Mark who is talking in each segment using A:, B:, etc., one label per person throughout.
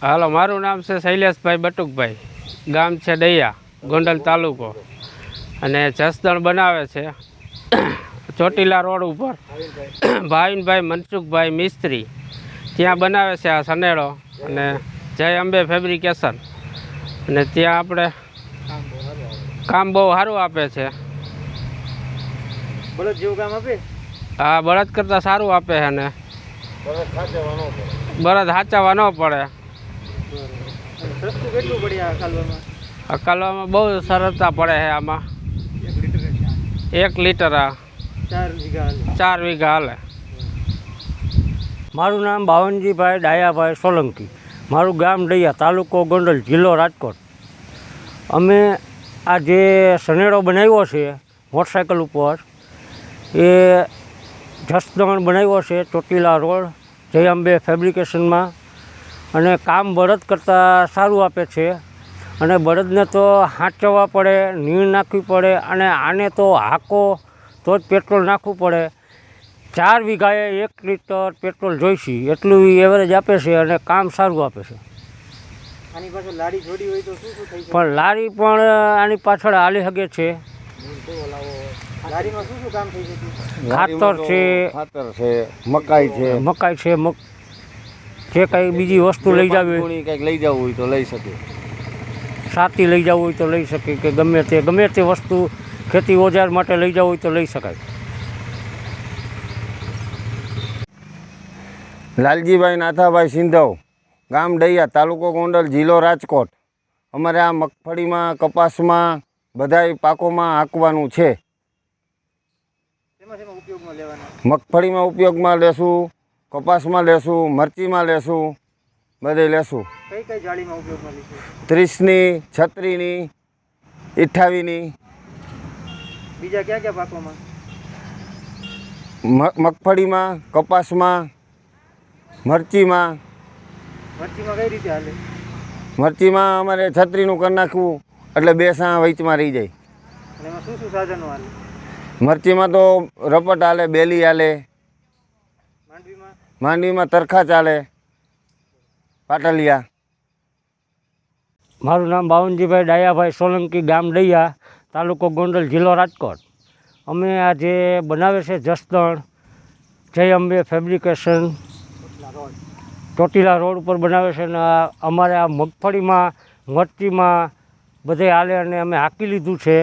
A: હાલો, મારું નામ છે શૈલેષભાઈ બટુકભાઈ, ગામ છે દૈયા, ગોંડલ તાલુકો, અને જસદણ બનાવે છે ચોટીલા રોડ ઉપર ભાવિનભાઈ મનસુખભાઈ મિસ્ત્રી, ત્યાં બનાવે છે આ સનેડો, અને જય અંબે ફેબ્રિકેશન, અને ત્યાં આપણે કામ બહુ સારું આપે છે.
B: બળદ જેવું કામ આપે?
A: હા, બળદ કરતાં સારું આપે છે, ને બળદ હાચવવા ન પડે.
B: સસ્તું કેટલું પડે આ કાલવામાં?
A: અકાલવામાં બહુ સરળતા પડે છે આમાં. 1 લીટર 4 વીઘા હાલે.
C: મારું નામ બાવનજીભાઈ ડાયાભાઈ સોલંકી, મારું ગામ દૈયા, તાલુકો ગોંડલ, જિલ્લો રાજકોટ. અમે આ જે સનેડો બનાવ્યો છે મોટરસાઇકલ ઉપર, એ જસદણ બનાવ્યો છે ચોટીલા રોડ જય અંબે ફેબ્રિકેશનમાં, અને કામ બળદ કરતાં સારું આપે છે. અને બળદને તો હાંચવવા પડે, નીણ નાખવી પડે, અને આને તો હાંકો તો જ પેટ્રોલ નાખવું પડે. 4 વીઘાએ 1 લીટર પેટ્રોલ જોઈશે એટલું એવરેજ આપે છે, અને કામ સારું આપે છે.
B: આની પાછળ લારી જોડી હોય તો શું શું થઈ શકે?
C: પણ લારી પણ આની પાછળ હાલી શકે છે.
B: લારીમાં શું શું કામ થઈ શકે?
C: ખાતર છે,
D: મકાઈ છે,
C: જે કંઈ બીજી વસ્તુ લઈ જવી હોય,
D: કંઈક લઈ જવું હોય તો લઈ શકે,
C: સાથી લઈ જવું હોય તો લઈ શકે, કે ગમે તે વસ્તુ ખેતી ઓજાર માટે લઈ જવું હોય તો લઈ શકાય.
D: લાલજીભાઈ નાથાભાઈ સિંધવ, ગામ દૈયા, તાલુકો ગોંડલ, જિલ્લો રાજકોટ. અમારે આ મગફળીમાં, કપાસમાં, બધાય પાકોમાં હાંકવાનું છે.
B: ઉપયોગમાં લેવાના?
D: મગફળીમાં ઉપયોગમાં લેશું, કપાસમાં લેશું, મરચીમાં લેશું, બધે લેશું.
B: કઈ કઈ જાળીમાં ઉપયોગમાં લેશું?
D: 30ની, 36ની, 28ની.
B: બીજા ક્યાં ક્યાં પાકોમાં?
D: મગફળીમાં, કપાસમાં, મરચીમાં.
B: મરચીમાં કઈ રીતે હાલે?
D: મરચીમાં અમારે 36નું કરી નાખવું એટલે 2 સાં વચમાં રહી જાય.
B: અને એમાં શું શું સાધનો હાલે?
D: મરચીમાં તો રપટ હાલે, બેલી હાલે, માંડવીમાં તરખા ચાલે, પાટલિયા.
C: મારું નામ બાવનજીભાઈ ડાયાભાઈ સોલંકી, ગામ દૈયા, તાલુકો ગોંડલ, જિલ્લો રાજકોટ. અમે આ જે બનાવે છે જસદણ જય અંબે ફેબ્રિકેશન, ચોટીલા રોડ ઉપર બનાવે છે. ને અમારે આ મગફળીમાં, મરચીમાં બધે હાલે, અને અમે હાંકી લીધું છે.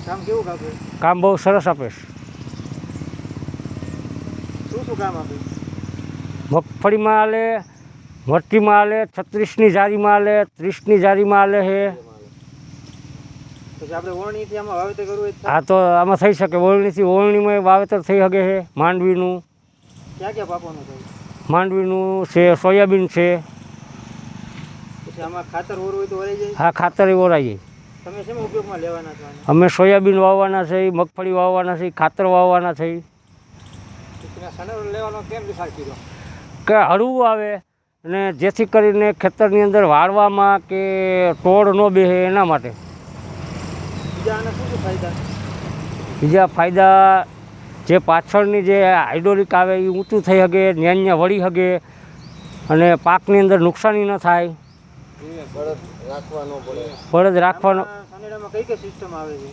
B: કામ કેવું આપે?
C: કામ બહુ સરસ આપે છે.
B: શું શું કામ આપે?
C: મગફળીમાં હાલે, મરચીમાં હાલે, 36ની જારીમાં હાલે, 30ની જારીમાં હાલે છે.
B: પછી આપણે ઓળણીથી આમાં વાવેતર કરવું હોય?
C: હા, તો આમાં થઈ શકે. ઓળણીમાં વાવેતર થઈ શકે છે. માંડવીનું,
B: ક્યાં ક્યાં પાકવાનું થાય?
C: માંડવીનું છે, સોયાબીન છે.
B: પછી આમાં ખાતર ઓરવું હોય તો ઓરાઈ જાય?
C: હા, ખાતર એ ઓરાઈ જાય.
B: તમે શેમાં ઉપયોગમાં લેવાના છો?
C: અમે સોયાબીન વાવવાના છે, મગફળી વાવવાના છે, ખાતર વાવવાના છે.
B: સનેડો લેવાનો કેમ વિચાર કર્યો?
C: કે હળવું આવે, અને જેથી કરીને ખેતરની અંદર વાળવામાં કે ટોળ ન બેસે એના માટે.
B: બીજા આના શું શું ફાયદા?
C: બીજા ફાયદા, જે પાછળની જે હાઇડ્રોલિક આવે એ ઊંચું થઈ શકે, ન્યાન્યા વળી શકે, અને પાકની અંદર નુકસાની ન થાય. બળદ રાખવાનો.
B: સનેડામાં કઈ કઈ સિસ્ટમ આવે છે?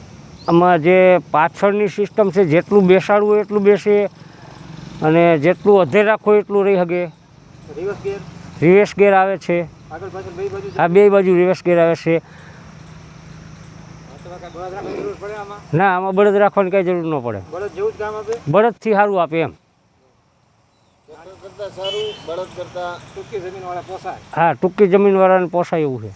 C: આમાં જે પાછળની સિસ્ટમ છે, જેટલું બેસાડવું હોય એટલું બેસે, અને જેટલું અધે રાખવું હોય એટલું રહી શકે.
B: Reverse gear?
C: રિવર્સ ગિયર આવે છે.
B: આગળ પાછળ બે બાજુ?
C: આ 2 બાજુ રિવર્સ ગિયર આવે છે.
B: બળદ રાખવાની જરૂર પડે આમાં?
C: ના, આમાં બળદ રાખવાની કાંઈ જરૂર ન પડે.
B: બળદ જેવું જ કામ આપે?
C: બળદથી સારું આપે એમ.
D: સારું, બળદ કરતા
B: ટૂંકી જમીનવાળા પોસાય?
C: હા, ટૂંકી જમીનવાળાને પોસાય એવું છે.